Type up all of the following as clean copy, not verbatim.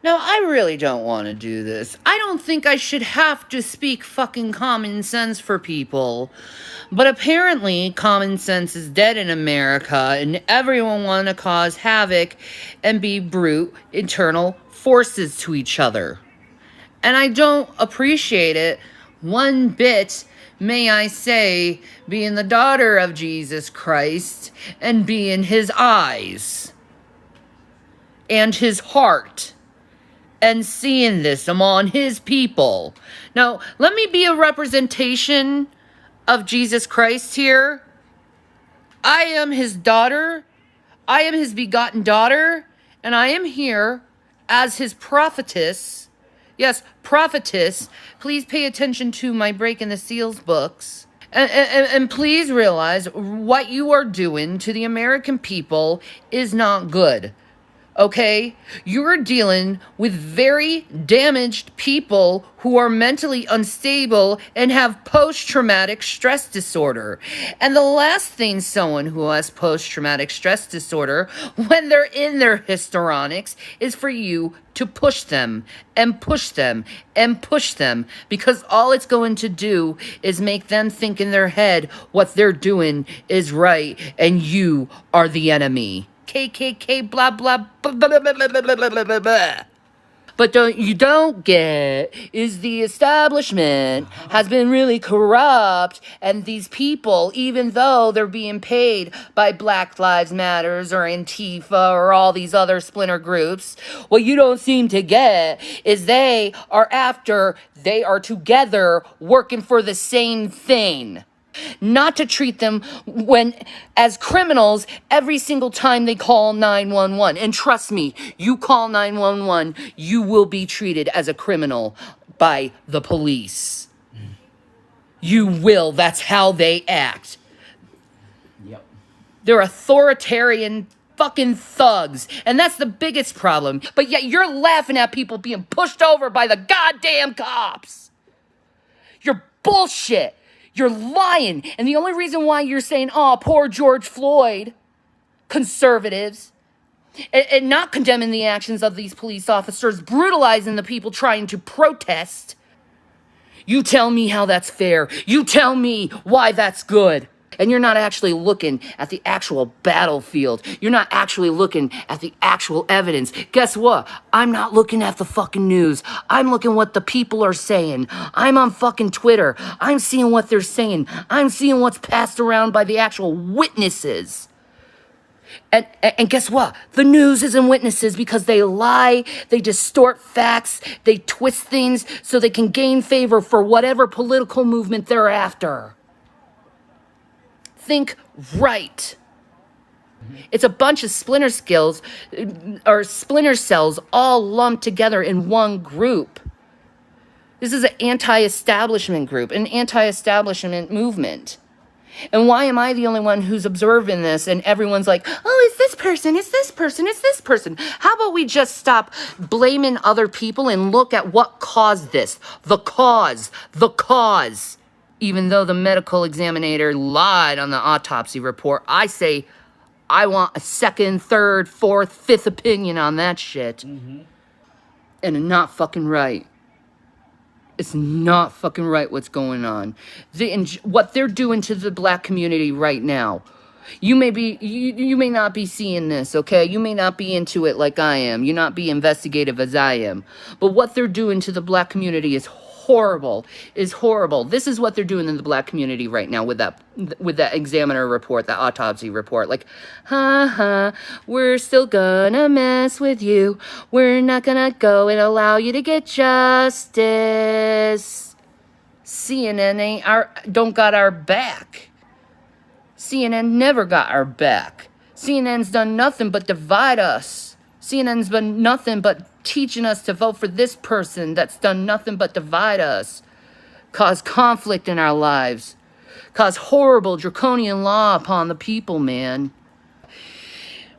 Now, I really don't want to do this. I don't think I should have to speak fucking common sense for people. But apparently, common sense is dead in America, and everyone want to cause havoc and be brute, internal forces to each other. And I don't appreciate it one bit, may I say, being the daughter of Jesus Christ and being his eyes and his heart and seeing this among his people. Now, let me be a representation of Jesus Christ here. I am his daughter. I am his begotten daughter. And I am here as his prophetess. Yes, prophetess. Please pay attention to my Breaking the Seals books. And please realize what you are doing to the American people is not good. Okay? You're dealing with very damaged people who are mentally unstable and have post-traumatic stress disorder. And the last thing someone who has post-traumatic stress disorder, when they're in their histrionics, is for you to push them and push them and push them, because all it's going to do is make them think in their head what they're doing is right and you are the enemy. KKK, blah, blah, blah, blah, blah, blah, blah, blah, blah, blah. But you don't get is the establishment has been really corrupt, and these people, even though they're being paid by Black Lives Matters or Antifa or all these other splinter groups, what you don't seem to get is they are together working for the same thing. Not to treat them as criminals every single time they call 911. And trust me, you call 911, you will be treated as a criminal by the police. You will. That's how they act. Yep. They're authoritarian fucking thugs. And that's the biggest problem. But yet you're laughing at people being pushed over by the goddamn cops. You're bullshit. You're lying. And the only reason why you're saying, oh, poor George Floyd, conservatives, and not condemning the actions of these police officers, brutalizing the people trying to protest, you tell me how that's fair. You tell me why that's good. And you're not actually looking at the actual battlefield. You're not actually looking at the actual evidence. Guess what? I'm not looking at the fucking news. I'm looking what the people are saying. I'm on fucking Twitter. I'm seeing what they're saying. I'm seeing what's passed around by the actual witnesses. And guess what? The news isn't witnesses because they lie, they distort facts, they twist things so they can gain favor for whatever political movement they're after. Think right. It's a bunch of splinter cells all lumped together in one group. This is an anti-establishment group, an anti-establishment movement. And why am I the only one who's observing this and everyone's like, oh, it's this person, it's this person, it's this person. How about we just stop blaming other people and look at what caused this? The cause. Even though the medical examiner lied on the autopsy report, I say I want a second, third, fourth, fifth opinion on that shit. Mm-hmm. And it's not fucking right. It's not fucking right what's going on. What they're doing to the black community right now. You may not be seeing this, okay? You may not be into it like I am. You not be investigative as I am. But what they're doing to the black community is horrible. This is what they're doing in the black community right now with that examiner report, that autopsy report. Like, we're still gonna mess with you. We're not gonna go and allow you to get justice. CNN don't got our back. CNN never got our back. CNN's done nothing but divide us. CNN's been nothing but teaching us to vote for this person that's done nothing but divide us. Cause conflict in our lives. Cause horrible draconian law upon the people, man.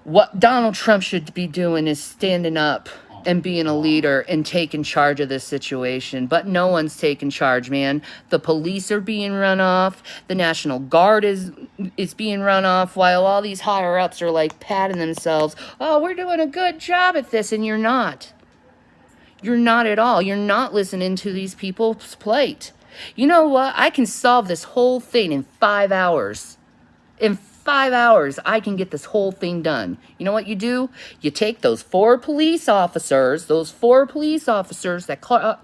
What Donald Trump should be doing is standing up and being a leader and taking charge of this situation. But no one's taking charge, man. The police are being run off. The National Guard is being run off, while all these higher ups are like patting themselves. Oh, we're doing a good job at this, and you're not. You're not at all. You're not listening to these people's plight. You know what? I can solve this whole thing in 5 hours. In 5 hours, I can get this whole thing done. You know what you do? You take those 4 police officers that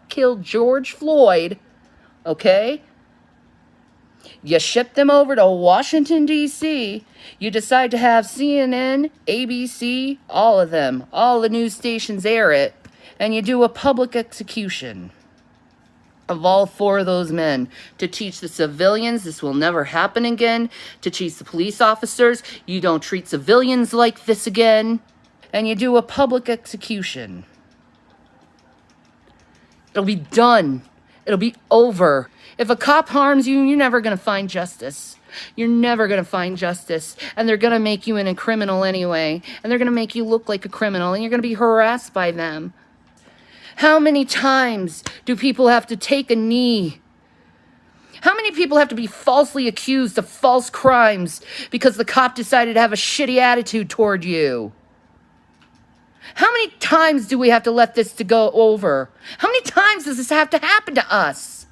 killed George Floyd, okay? You ship them over to Washington, D.C. You decide to have CNN, ABC, all of them, all the news stations air it, and you do a public execution of all 4 of those men to teach the civilians this will never happen again, to teach the police officers you don't treat civilians like this again, and you do a public execution. It'll be done. It'll be over. If a cop harms you, you're never going to find justice. You're never going to find justice. And they're going to make you a criminal anyway. And they're going to make you look like a criminal. And you're going to be harassed by them. How many times do people have to take a knee? How many people have to be falsely accused of false crimes because the cop decided to have a shitty attitude toward you? How many times do we have to let this to go over? How many times does this have to happen to us?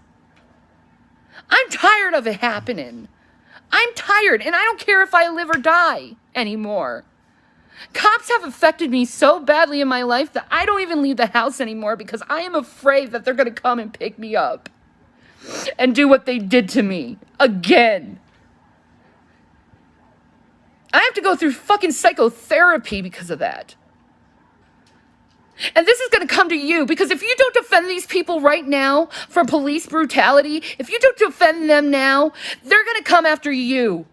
I'm tired of it happening. I'm tired, and I don't care if I live or die anymore. Cops have affected me so badly in my life that I don't even leave the house anymore because I am afraid that they're going to come and pick me up and do what they did to me again. I have to go through fucking psychotherapy because of that. And this is going to come to you because if you don't defend these people right now from police brutality, if you don't defend them now, they're going to come after you.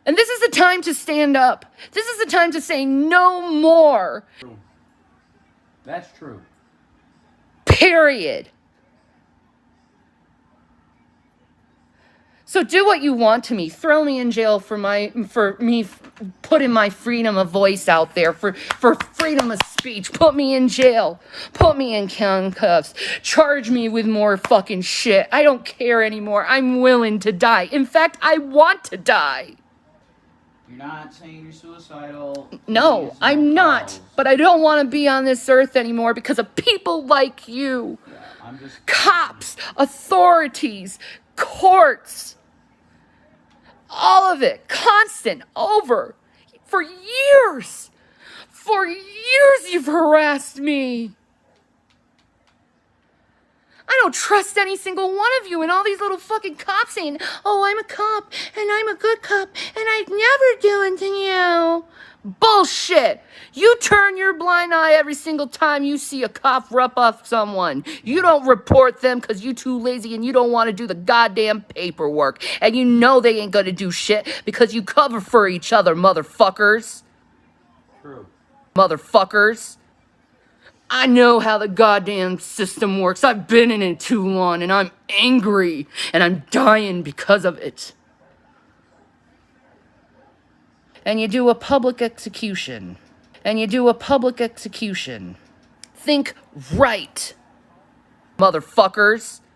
And this is the time to stand up. This is the time to say no more. That's true. Period. So do what you want to me. Throw me in jail for me putting my freedom of voice out there, for freedom of speech. Put me in jail. Put me in handcuffs. Charge me with more fucking shit. I don't care anymore. I'm willing to die. In fact, I want to die. You're not saying you're suicidal. No, I'm not. But I don't want to be on this earth anymore because of people like you. Yeah, I'm just... Cops, authorities, courts. All of it, constant, over. For years. For years you've harassed me. I don't trust any single one of you and all these little fucking cops saying, oh, I'm a cop and I'm a good cop and I'd never do anything to you. Bullshit. You turn your blind eye every single time you see a cop rip off someone. You don't report them because you're too lazy and you don't want to do the goddamn paperwork. And you know they ain't going to do shit because you cover for each other, motherfuckers. True. Motherfuckers. I know how the goddamn system works. I've been in it too long and I'm angry and I'm dying because of it. And you do a public execution. And you do a public execution. Think right, motherfuckers.